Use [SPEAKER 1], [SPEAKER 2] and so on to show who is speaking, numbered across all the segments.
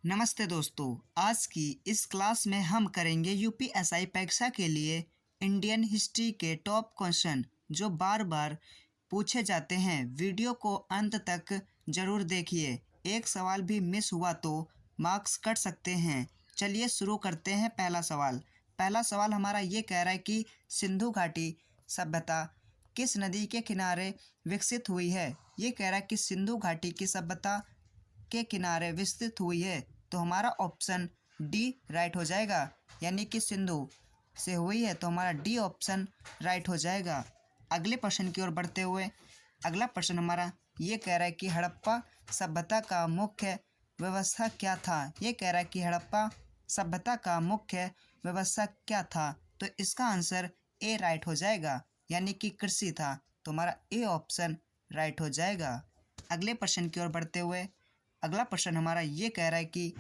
[SPEAKER 1] नमस्ते दोस्तों। आज की इस क्लास में हम करेंगे यूपीएसआई परीक्षा के लिए इंडियन हिस्ट्री के टॉप क्वेश्चन जो बार बार पूछे जाते हैं। वीडियो को अंत तक ज़रूर देखिए। एक सवाल भी मिस हुआ तो मार्क्स कट सकते हैं। चलिए शुरू करते हैं। पहला सवाल हमारा ये कह रहा है कि सिंधु घाटी सभ्यता किस नदी के किनारे विकसित हुई है। ये कह रहा है कि सिंधु घाटी की सभ्यता के किनारे विस्तृत हुई है, तो हमारा ऑप्शन डी राइट हो जाएगा, यानी कि सिंधु से हुई है, तो हमारा डी ऑप्शन राइट हो जाएगा। अगले प्रश्न की ओर बढ़ते हुए अगला प्रश्न हमारा ये कह रहा है कि हड़प्पा सभ्यता का मुख्य व्यवस्था क्या था। ये कह रहा है कि हड़प्पा सभ्यता का मुख्य व्यवस्था क्या था, तो इसका आंसर ए राइट हो जाएगा, यानी कि कृषि था, तो हमारा ए ऑप्शन राइट हो जाएगा। अगले प्रश्न की ओर बढ़ते हुए अगला प्रश्न हमारा ये कह रहा है कि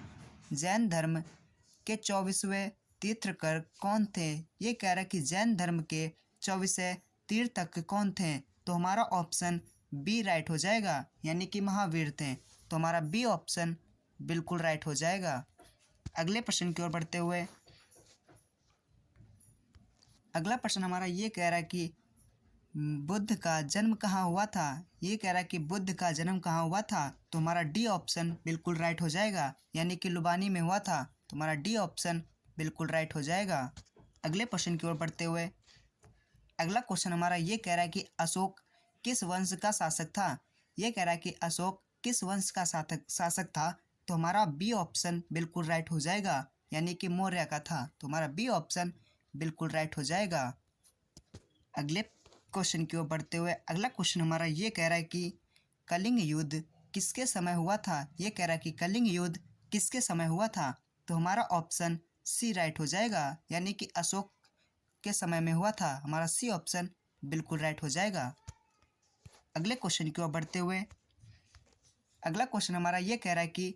[SPEAKER 1] जैन धर्म के 24वें तीर्थंकर कौन थे। ये कह रहा है कि जैन धर्म के 24वें तीर्थंकर कौन थे, तो हमारा ऑप्शन बी राइट हो जाएगा, यानी कि महावीर थे, तो हमारा बी ऑप्शन बिल्कुल राइट हो जाएगा। अगले प्रश्न की ओर बढ़ते हुए अगला प्रश्न हमारा ये कह रहा है कि बुद्ध का जन्म कहाँ हुआ था। ये कह रहा है कि बुद्ध का जन्म कहाँ हुआ था, तो हमारा डी ऑप्शन बिल्कुल राइट हो जाएगा, यानी कि लुबानी में हुआ था, तो हमारा डी ऑप्शन बिल्कुल राइट हो जाएगा। अगले प्रश्न की ओर बढ़ते हुए अगला क्वेश्चन हमारा ये कह रहा है कि अशोक किस वंश का शासक था। ये कह रहा है कि अशोक किस वंश का शासक था, तो हमारा बी ऑप्शन बिल्कुल राइट हो जाएगा, यानी कि मौर्य का था, तो हमारा बी ऑप्शन बिल्कुल राइट हो जाएगा। अगले क्वेश्चन की ओर बढ़ते हुए अगला क्वेश्चन हमारा ये कह रहा है कि कलिंग युद्ध किसके समय हुआ था। ये कह रहा है कि कलिंग युद्ध किसके समय हुआ था, तो हमारा ऑप्शन सी राइट हो जाएगा, यानी कि अशोक के समय में हुआ था, हमारा सी ऑप्शन बिल्कुल राइट हो जाएगा। अगले क्वेश्चन की ओर बढ़ते हुए अगला क्वेश्चन हमारा ये कह रहा है कि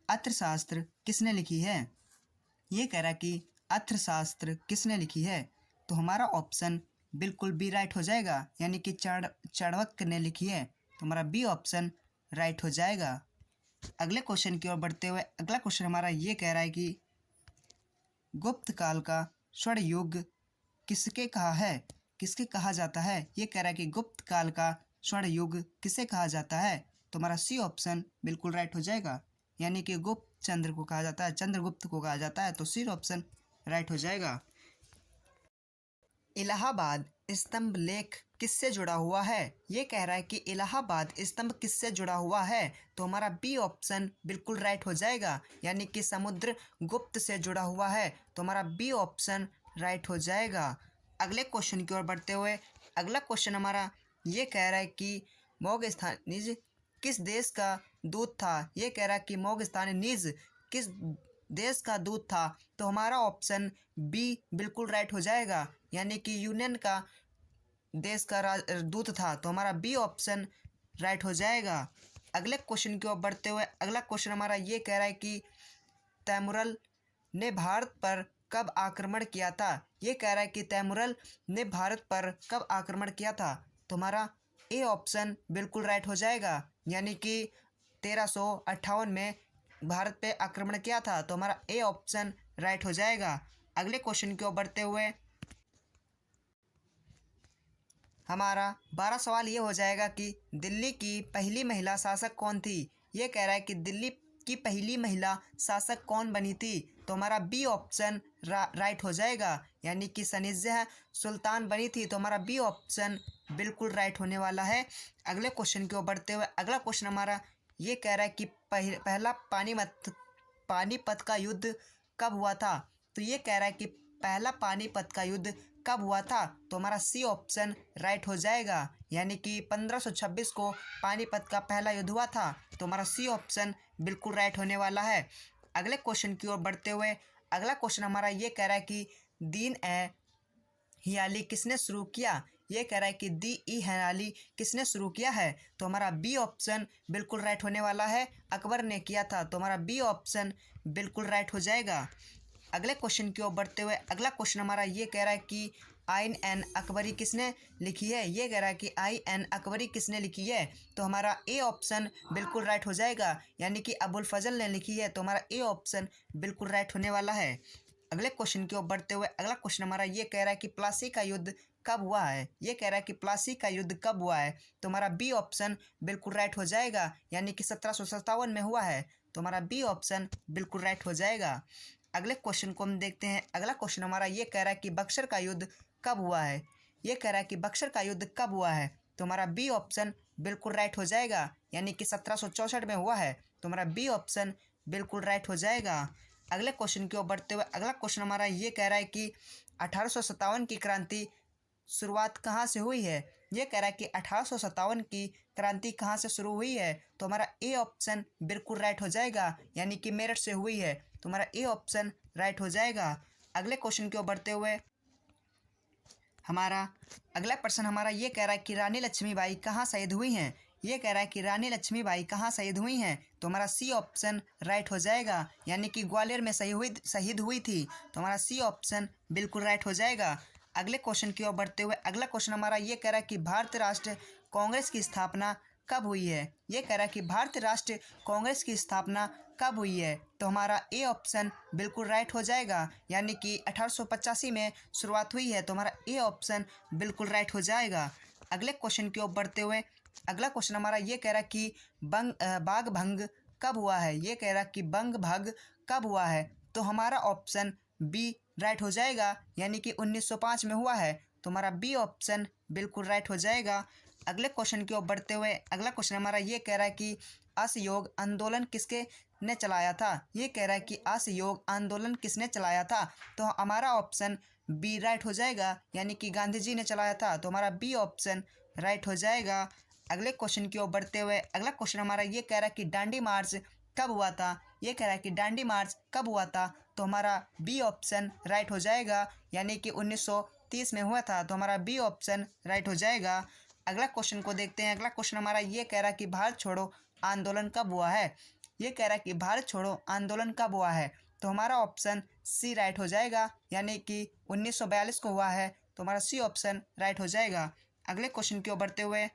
[SPEAKER 1] अर्थशास्त्र किसने लिखी है। ये कह रहा है कि अर्थशास्त्र किसने लिखी है, तो हमारा ऑप्शन बिल्कुल बी राइट हो जाएगा, यानी कि चाणक्य ने लिखी है, तो हमारा बी ऑप्शन राइट हो जाएगा। अगले क्वेश्चन की ओर बढ़ते हुए अगला क्वेश्चन हमारा ये कह रहा है कि गुप्त काल का स्वर्ण युग किसके कहा जाता है। ये कह रहा है कि गुप्त काल का स्वर्ण युग किसे कहा जाता है, तो हमारा सी ऑप्शन बिल्कुल राइट हो जाएगा, यानी कि गुप्त चंद्र को कहा जाता है, चंद्रगुप्त को कहा जाता है, तो सी ऑप्शन राइट हो जाएगा। इलाहाबाद स्तंभ लेख किससे जुड़ा हुआ है। ये कह रहा है कि इलाहाबाद स्तंभ किससे जुड़ा हुआ है, तो हमारा बी ऑप्शन बिल्कुल राइट हो जाएगा, यानी कि समुद्र गुप्त से जुड़ा हुआ है, तो हमारा बी ऑप्शन राइट हो जाएगा। अगले क्वेश्चन की ओर बढ़ते हुए अगला क्वेश्चन हमारा ये कह रहा है कि मोगस्थानीज किस देश का दूत था। ये कह रहा है कि मोगस्थानीज किस देश का दूत था, तो हमारा ऑप्शन बी बिल्कुल राइट हो जाएगा, यानी कि यूनियन का देश का दूत था, तो हमारा बी ऑप्शन राइट हो जाएगा। अगले क्वेश्चन की ओर बढ़ते हुए अगला क्वेश्चन हमारा ये कह रहा है कि तैमूरल ने भारत पर कब आक्रमण किया था। ये कह रहा है कि तैमूरल ने भारत पर कब आक्रमण किया था, तो हमारा ए ऑप्शन बिल्कुल राइट हो जाएगा, यानी कि 1358 में भारत पे आक्रमण किया था, तो हमारा ए ऑप्शन राइट हो जाएगा। अगले क्वेश्चन की ओर बढ़ते हुए हमारा 12 सवाल ये हो जाएगा कि दिल्ली की पहली महिला शासक कौन थी। ये कह रहा है कि दिल्ली की पहली महिला शासक कौन बनी थी, तो हमारा बी ऑप्शन राइट हो जाएगा, यानी कि सनिज़्ह सुल्तान बनी थी, तो हमारा बी ऑप्शन बिल्कुल राइट होने वाला है। अगले क्वेश्चन की ओर बढ़ते हुए अगला क्वेश्चन हमारा ये कह रहा है कि पहला पानीपत का युद्ध कब हुआ था। तो ये कह रहा है कि पहला पानीपत का युद्ध कब हुआ था, तो हमारा सी ऑप्शन राइट हो जाएगा, यानी कि 1526 को पानीपत का पहला युद्ध हुआ था, तो हमारा सी ऑप्शन बिल्कुल राइट होने वाला है। अगले क्वेश्चन की ओर बढ़ते हुए अगला क्वेश्चन हमारा ये कह रहा है कि दीन ए हियाली किसने शुरू किया। ये कह रहा है कि दी ई हियाली किसने शुरू किया है, तो हमारा बी ऑप्शन बिल्कुल राइट होने वाला है, अकबर ने किया था, तो हमारा बी ऑप्शन बिल्कुल राइट हो जाएगा। अगले क्वेश्चन की ओर बढ़ते हुए अगला क्वेश्चन हमारा ये कह रहा है कि आइन एन अकबरी किसने लिखी है? ये कह रहा है कि आई एन अकबरी किसने लिखी है? तो हमारा ए ऑप्शन बिल्कुल राइट हो जाएगा, यानी कि अबुल फजल ने लिखी है। तो हमारा ए ऑप्शन बिल्कुल राइट होने वाला है। अगले क्वेश्चन की ओर बढ़ते हुए अगला क्वेश्चन हमारा ये कह रहा है कि प्लासी का युद्ध कब हुआ है? ये कह रहा है कि प्लासी का युद्ध कब हुआ है? तो हमारा बी ऑप्शन बिल्कुल राइट हो जाएगा, यानी कि 1757 में हुआ है। तो हमारा बी ऑप्शन बिल्कुल राइट हो जाएगा। अगले क्वेश्चन को हम देखते हैं। अगला क्वेश्चन हमारा ये कह रहा है कि बक्सर का युद्ध कब हुआ है? ये कह रहा है कि बक्सर का युद्ध कब हुआ है? तो हमारा बी ऑप्शन बिल्कुल राइट हो जाएगा, यानी कि 1764 में हुआ है। तो हमारा बी ऑप्शन बिल्कुल राइट हो जाएगा। अगले क्वेश्चन की ओर बढ़ते हुए अगला क्वेश्चन हमारा ये कह रहा है कि 1857 की क्रांति शुरुआत कहाँ से हुई है? ये कह रहा है कि 1857 की क्रांति कहाँ से शुरू हुई है? तो हमारा ए ऑप्शन बिल्कुल राइट हो जाएगा, यानी कि मेरठ से हुई है। तो हमारा ए ऑप्शन राइट हो जाएगा। अगले क्वेश्चन की ओर बढ़ते हुए हमारा अगला प्रश्न हमारा ये कह रहा है कि रानी लक्ष्मीबाई कहाँ शहीद हुई हैं? ये कह रहा है कि रानी लक्ष्मीबाई कहाँ शहीद हुई हैं? तो हमारा सी ऑप्शन राइट हो जाएगा, यानी कि ग्वालियर में शहीद हुई थी। तो हमारा सी ऑप्शन बिल्कुल राइट हो जाएगा। अगले क्वेश्चन की ओर बढ़ते हुए अगला क्वेश्चन हमारा ये कह रहा है कि भारतीय राष्ट्र कांग्रेस की स्थापना कब हुई है? ये कह रहा है कि भारतीय राष्ट्र कांग्रेस की स्थापना कब हुई है? तो हमारा ए ऑप्शन बिल्कुल राइट हो जाएगा, यानी कि 1885 में शुरुआत हुई है। तो हमारा ए ऑप्शन बिल्कुल राइट हो जाएगा। अगले क्वेश्चन की ओर बढ़ते हुए अगला क्वेश्चन हमारा ये कह रहा है कि बाघ भंग कब हुआ है? ये कह रहा है कि बंग भंग कब हुआ है? तो हमारा ऑप्शन बी राइट हो जाएगा, यानी कि 1905 में हुआ है। तो हमारा बी ऑप्शन बिल्कुल राइट हो जाएगा। अगले क्वेश्चन की ओर बढ़ते हुए अगला क्वेश्चन हमारा ये कह रहा है कि असहयोग आंदोलन किसके ने चलाया था? ये कह रहा है कि असहयोग आंदोलन किसने चलाया था? तो हमारा ऑप्शन बी राइट हो जाएगा, यानी कि गांधी जी ने चलाया था। तो हमारा बी ऑप्शन राइट हो जाएगा। अगले क्वेश्चन की ओर बढ़ते हुए अगला क्वेश्चन हमारा ये कह रहा है कि दांडी मार्च कब हुआ था? ये कह रहा है कि दांडी मार्च कब हुआ था? तो हमारा बी ऑप्शन राइट हो जाएगा, यानी कि 1930 में हुआ था। तो हमारा बी ऑप्शन राइट हो जाएगा। अगला क्वेश्चन को देखते हैं। अगला क्वेश्चन हमारा ये कह रहा है कि भारत छोड़ो आंदोलन कब हुआ है? ये कह रहा है कि भारत छोड़ो आंदोलन कब हुआ है? तो हमारा ऑप्शन सी राइट हो जाएगा, यानी कि 1942 को हुआ है। तो हमारा सी ऑप्शन राइट हो जाएगा। अगले क्वेश्चन की ओर बढ़ते हुए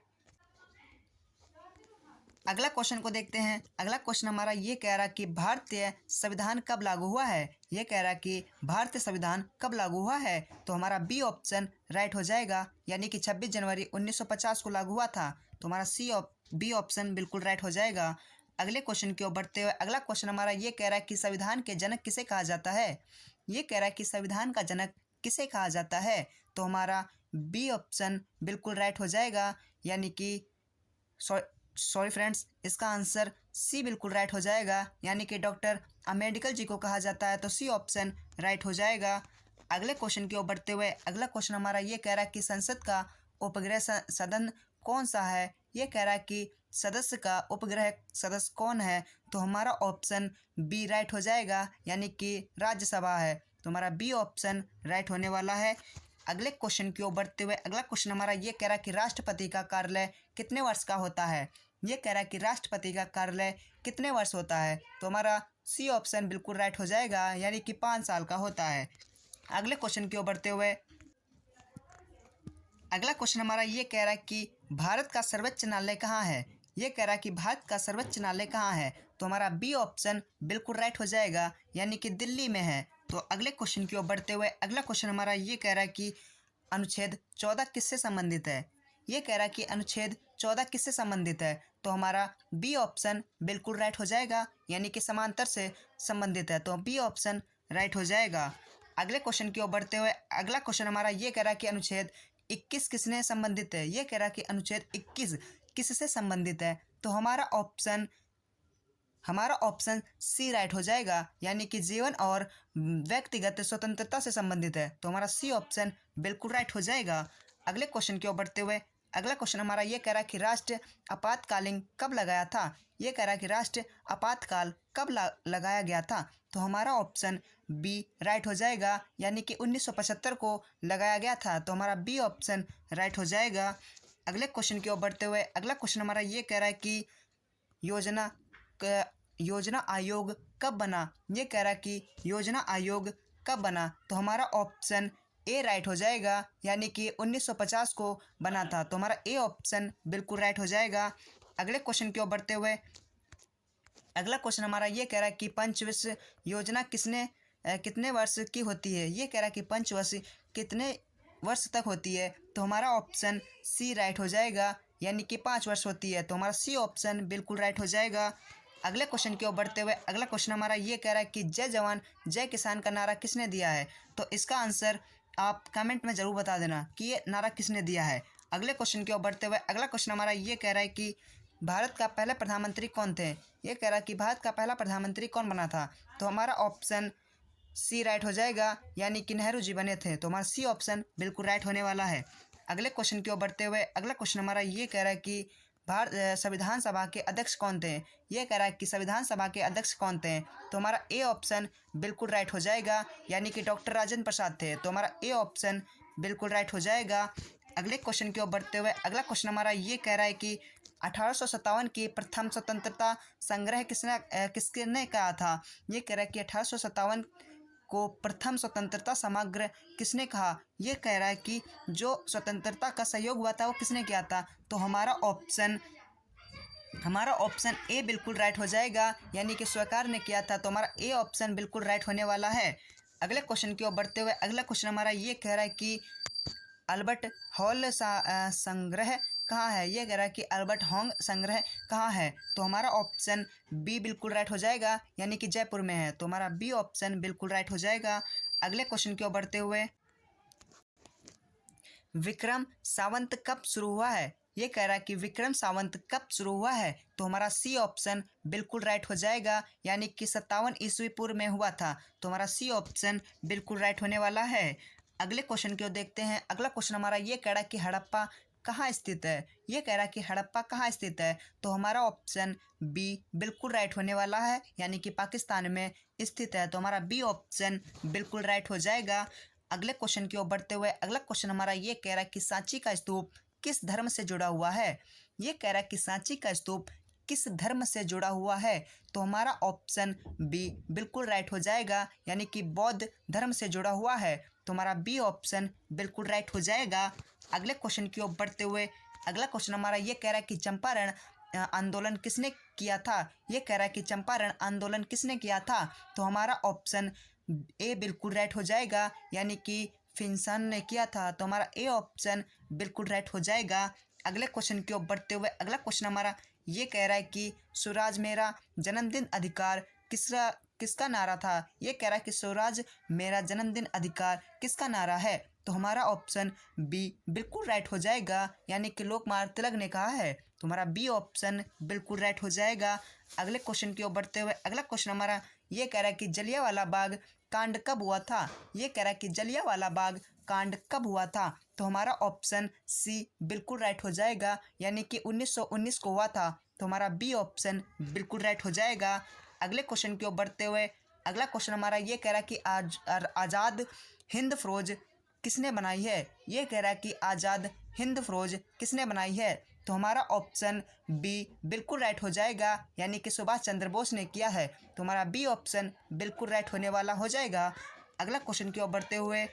[SPEAKER 1] अगला क्वेश्चन को देखते हैं। अगला क्वेश्चन हमारा ये कह रहा है कि भारतीय संविधान कब लागू हुआ है? ये कह रहा है कि भारतीय संविधान कब लागू हुआ है? तो हमारा बी ऑप्शन राइट हो जाएगा, यानी कि 26 जनवरी 1950 को लागू हुआ था। तो हमारा बी ऑप्शन बिल्कुल राइट हो जाएगा। अगले क्वेश्चन की ओर बढ़ते हुए अगला क्वेश्चन हमारा ये कह रहा है कि संविधान के जनक किसे कहा जाता है? ये कह रहा है कि संविधान का जनक किसे कहा जाता है? तो हमारा बी ऑप्शन बिल्कुल राइट हो जाएगा, यानी कि सॉरी फ्रेंड्स, इसका आंसर सी बिल्कुल राइट हो जाएगा, यानी कि डॉक्टर अम्बेडकर जी को कहा जाता है। तो सी ऑप्शन राइट हो जाएगा। अगले क्वेश्चन की ओर बढ़ते हुए अगला क्वेश्चन हमारा ये कह रहा है कि संसद का उपग्रह सदन कौन सा है? ये कह रहा है कि सदस्य का उपग्रह सदस्य कौन है? तो हमारा ऑप्शन बी राइट हो जाएगा, यानी कि राज्यसभा है। तो हमारा बी ऑप्शन राइट होने वाला है। अगले क्वेश्चन की ओर बढ़ते हुए अगला क्वेश्चन हमारा ये कह रहा है कि राष्ट्रपति का कार्यालय कितने वर्ष का होता है? ये कह रहा है कि राष्ट्रपति का कार्यालय कितने वर्ष होता है? तो हमारा सी ऑप्शन बिल्कुल राइट हो जाएगा, यानी कि 5 साल का होता है। अगले क्वेश्चन की ओर बढ़ते हुए अगला क्वेश्चन हमारा ये कह रहा है कि भारत का सर्वोच्च न्यायालय कहाँ है? ये कह रहा है कि भारत का सर्वोच्च न्यायालय कहाँ है? तो हमारा बी ऑप्शन बिल्कुल राइट हो जाएगा, यानी कि दिल्ली में है। तो अगले क्वेश्चन की ओर बढ़ते हुए अगला क्वेश्चन हमारा ये कह रहा है कि अनुच्छेद 14 किससे संबंधित है? ये कह रहा है कि अनुच्छेद 14 किससे संबंधित है? तो हमारा बी ऑप्शन बिल्कुल राइट हो जाएगा, यानी कि समांतर से संबंधित है। तो बी ऑप्शन राइट हो जाएगा। अगले क्वेश्चन की ओर बढ़ते हुए अगला क्वेश्चन हमारा ये कह रहा है कि अनुच्छेद 21 किसने संबंधित है? ये कह रहा है कि अनुच्छेद 21 किससे संबंधित है? तो हमारा ऑप्शन सी राइट हो जाएगा, यानी कि जीवन और व्यक्तिगत स्वतंत्रता से संबंधित है। तो हमारा सी ऑप्शन बिल्कुल राइट हो जाएगा। अगले क्वेश्चन की ओर बढ़ते हुए अगला क्वेश्चन हमारा ये कह रहा है कि राष्ट्र आपातकालीन कब लगाया था? ये कह रहा है कि राष्ट्र आपातकाल कब लगाया गया था? तो हमारा ऑप्शन बी राइट हो जाएगा, यानी कि 1975 को लगाया गया था। तो हमारा बी ऑप्शन राइट हो जाएगा। अगले क्वेश्चन की ओर बढ़ते हुए अगला क्वेश्चन हमारा ये कह रहा है कि योजना आयोग कब बना? ये कह रहा है कि योजना आयोग कब बना? तो हमारा ऑप्शन ए राइट हो जाएगा, यानी कि 1950 को बना था। तो हमारा ए ऑप्शन बिल्कुल राइट हो जाएगा। अगले क्वेश्चन की ओर बढ़ते हुए अगला क्वेश्चन हमारा ये कह रहा है कि पंचवर्षीय योजना कितने वर्ष की होती है। ये कह रहा है कि पंचवर्षीय कितने वर्ष तक होती है। तो हमारा ऑप्शन सी राइट हो जाएगा, यानी कि 5 वर्ष होती है। तो हमारा सी ऑप्शन बिल्कुल राइट हो जाएगा। अगले क्वेश्चन की ओर बढ़ते हुए अगला क्वेश्चन हमारा ये कह रहा है कि जय जवान जय किसान का नारा किसने दिया है। तो इसका आंसर आप कमेंट में ज़रूर बता देना कि ये नारा किसने दिया है। अगले क्वेश्चन की ओर बढ़ते हुए अगला क्वेश्चन हमारा ये कह रहा है कि भारत का पहला प्रधानमंत्री कौन थे। ये कह रहा है कि भारत का पहला प्रधानमंत्री कौन बना था। तो हमारा ऑप्शन सी राइट हो जाएगा, यानी कि नेहरू जी बने थे। तो हमारा सी ऑप्शन बिल्कुल राइट होने वाला है। अगले क्वेश्चन की ओर बढ़ते हुए अगला क्वेश्चन हमारा ये कह रहा है कि संविधान सभा के अध्यक्ष कौन थे। ये कह रहा है कि संविधान सभा के अध्यक्ष कौन थे। तो हमारा ए ऑप्शन बिल्कुल राइट हो जाएगा, यानी कि डॉक्टर राजेंद्र प्रसाद थे। तो हमारा ए ऑप्शन बिल्कुल राइट हो जाएगा। अगले क्वेश्चन की ओर बढ़ते हुए अगला क्वेश्चन हमारा ये कह रहा है कि 1857 की प्रथम स्वतंत्रता संग्रह किसने कहा था। ये कह रहा है कि 1857 को प्रथम स्वतंत्रता समग्र किसने कहा। ये कह रहा है कि जो स्वतंत्रता का सहयोग हुआ था वो किसने किया था। तो हमारा ऑप्शन ए बिल्कुल राइट हो जाएगा, यानी कि सरकार ने किया था। तो हमारा ए ऑप्शन बिल्कुल राइट होने वाला है। अगले क्वेश्चन की ओर बढ़ते हुए अगला क्वेश्चन हमारा ये कह रहा है कि अल्बर्ट हॉल संग्रह कहाँ है। ये कह रहा है कि अल्बर्ट हॉल संग्रह कहाँ है। तो हमारा ऑप्शन बी बिल्कुल राइट हो जाएगा, यानी कि जयपुर में है। तो हमारा बी ऑप्शन बिल्कुल राइट हो जाएगा। अगले क्वेश्चन की ओर बढ़ते हुए विक्रम सावंत कब शुरू हुआ है। ये कह रहा है कि विक्रम सावंत कब शुरू हुआ है। तो हमारा सी ऑप्शन बिल्कुल राइट हो जाएगा, यानी कि 57 ईस्वी पूर्व में हुआ था। तो हमारा सी ऑप्शन बिल्कुल राइट होने वाला है। अगले क्वेश्चन की ओर देखते हैं। अगला क्वेश्चन हमारा ये कह रहा है कि हड़प्पा कहाँ स्थित है। ये कह रहा है कि हड़प्पा कहाँ स्थित है। तो हमारा ऑप्शन बी बिल्कुल राइट होने वाला है, यानी कि पाकिस्तान में स्थित है। तो हमारा बी ऑप्शन बिल्कुल राइट हो जाएगा। अगले क्वेश्चन की ओर बढ़ते हुए अगला क्वेश्चन हमारा ये कह रहा है कि सांची का स्तूप किस धर्म से जुड़ा हुआ है। ये कह रहा है कि सांची का स्तूप किस धर्म से जुड़ा हुआ है। तो हमारा ऑप्शन बी बिल्कुल राइट हो जाएगा, यानी कि बौद्ध धर्म से जुड़ा हुआ है। तो हमारा बी ऑप्शन बिल्कुल राइट हो जाएगा। अगले क्वेश्चन की ओर बढ़ते हुए अगला क्वेश्चन हमारा ये कह रहा है कि चंपारण आंदोलन किसने किया था। ये कह रहा है कि चंपारण आंदोलन किसने किया था। तो हमारा ऑप्शन ए बिल्कुल राइट हो जाएगा, यानी कि फिंसन ने किया था। तो हमारा ए ऑप्शन बिल्कुल राइट हो जाएगा। अगले क्वेश्चन की ओर बढ़ते हुए अगला क्वेश्चन हमारा ये कह रहा है कि स्वराज मेरा जन्मदिन अधिकार किसका नारा था। ये कह रहा है कि स्वराज मेरा जन्मदिन अधिकार किसका नारा है। तो हमारा ऑप्शन बी बिल्कुल राइट हो जाएगा, यानी कि लोकमान्य तिलक ने कहा है। तो हमारा बी ऑप्शन बिल्कुल राइट हो जाएगा। अगले क्वेश्चन की ओर बढ़ते हुए अगला क्वेश्चन हमारा ये कह रहा है कि जलियांवाला बाग कांड कब हुआ था। ये कह रहा है कि जलियांवाला बाग कांड कब हुआ था। तो हमारा ऑप्शन सी बिल्कुल राइट हो जाएगा, यानी कि 1919 को हुआ था। तो हमारा बी ऑप्शन बिल्कुल राइट हो जाएगा। अगले क्वेश्चन की ओर बढ़ते हुए अगला क्वेश्चन हमारा ये कह रहा है कि आज़ाद हिंद फौज किसने बनाई है। ये कह रहा है कि आज़ाद हिंद फौज किसने बनाई है। तो हमारा ऑप्शन बी बिल्कुल राइट हो जाएगा, यानी कि सुभाष चंद्र बोस ने किया है। तो हमारा बी ऑप्शन बिल्कुल राइट होने वाला हो जाएगा। अगला क्वेश्चन की ओर बढ़ते हुए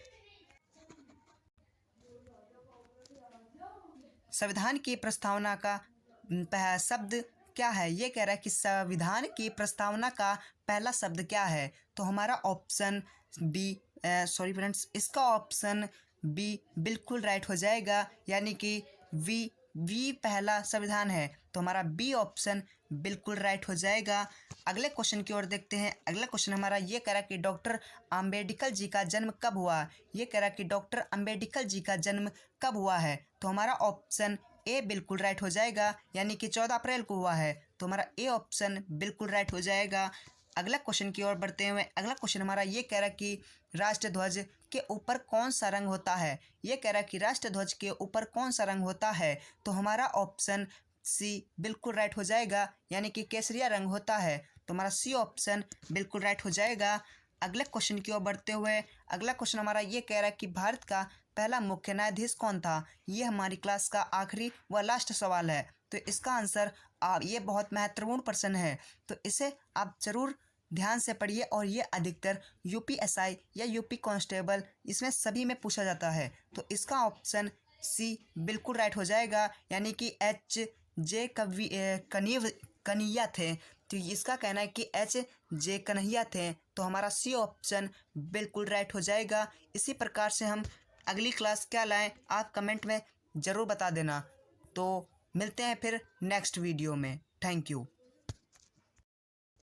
[SPEAKER 1] संविधान की प्रस्तावना का शब्द क्या है। ये कह रहा है कि संविधान की प्रस्तावना का पहला शब्द क्या है। तो हमारा ऑप्शन बी सॉरी फ्रेंड्स, इसका ऑप्शन बी बिल्कुल राइट हो जाएगा, यानी कि वी पहला संविधान है। तो हमारा बी ऑप्शन बिल्कुल राइट हो जाएगा। अगले क्वेश्चन की ओर देखते हैं। अगला क्वेश्चन हमारा ये कह रहा है कि डॉक्टर अम्बेडकर जी का जन्म कब हुआ। ये कह रहा है कि डॉक्टर अम्बेडकर जी का जन्म कब हुआ है। तो हमारा ऑप्शन ए बिल्कुल राइट हो जाएगा, यानी कि 14 अप्रैल को हुआ है। तो हमारा ए ऑप्शन बिल्कुल राइट हो जाएगा। अगला क्वेश्चन की ओर बढ़ते हुए अगला क्वेश्चन हमारा ये कह रहा है कि राष्ट्रध्वज के ऊपर कौन सा रंग होता है। ये कह रहा है कि राष्ट्रध्वज के ऊपर कौन सा रंग होता है। तो हमारा ऑप्शन सी बिल्कुल राइट हो जाएगा, यानी कि केसरिया रंग होता है। तो हमारा सी ऑप्शन बिल्कुल राइट हो जाएगा। अगले क्वेश्चन की ओर बढ़ते हुए अगला क्वेश्चन हमारा ये कह रहा है कि भारत का पहला मुख्य न्यायाधीश कौन था। ये हमारी क्लास का आखिरी व लास्ट सवाल है। तो इसका आंसर ये बहुत महत्वपूर्ण प्रश्न है, तो इसे आप ज़रूर ध्यान से पढ़िए और ये अधिकतर यूपीएसआई या यूपी कांस्टेबल इसमें सभी में पूछा जाता है। तो इसका ऑप्शन सी बिल्कुल राइट हो जाएगा, यानी कि एच जे कन्हैया थे। तो इसका कहना है कि एच जे कन्हैया थे, तो हमारा सी ऑप्शन बिल्कुल राइट हो जाएगा। इसी प्रकार से हम अगली क्लास क्या लाएं आप कमेंट में ज़रूर बता देना। तो मिलते हैं फिर नेक्स्ट वीडियो में। Thank you.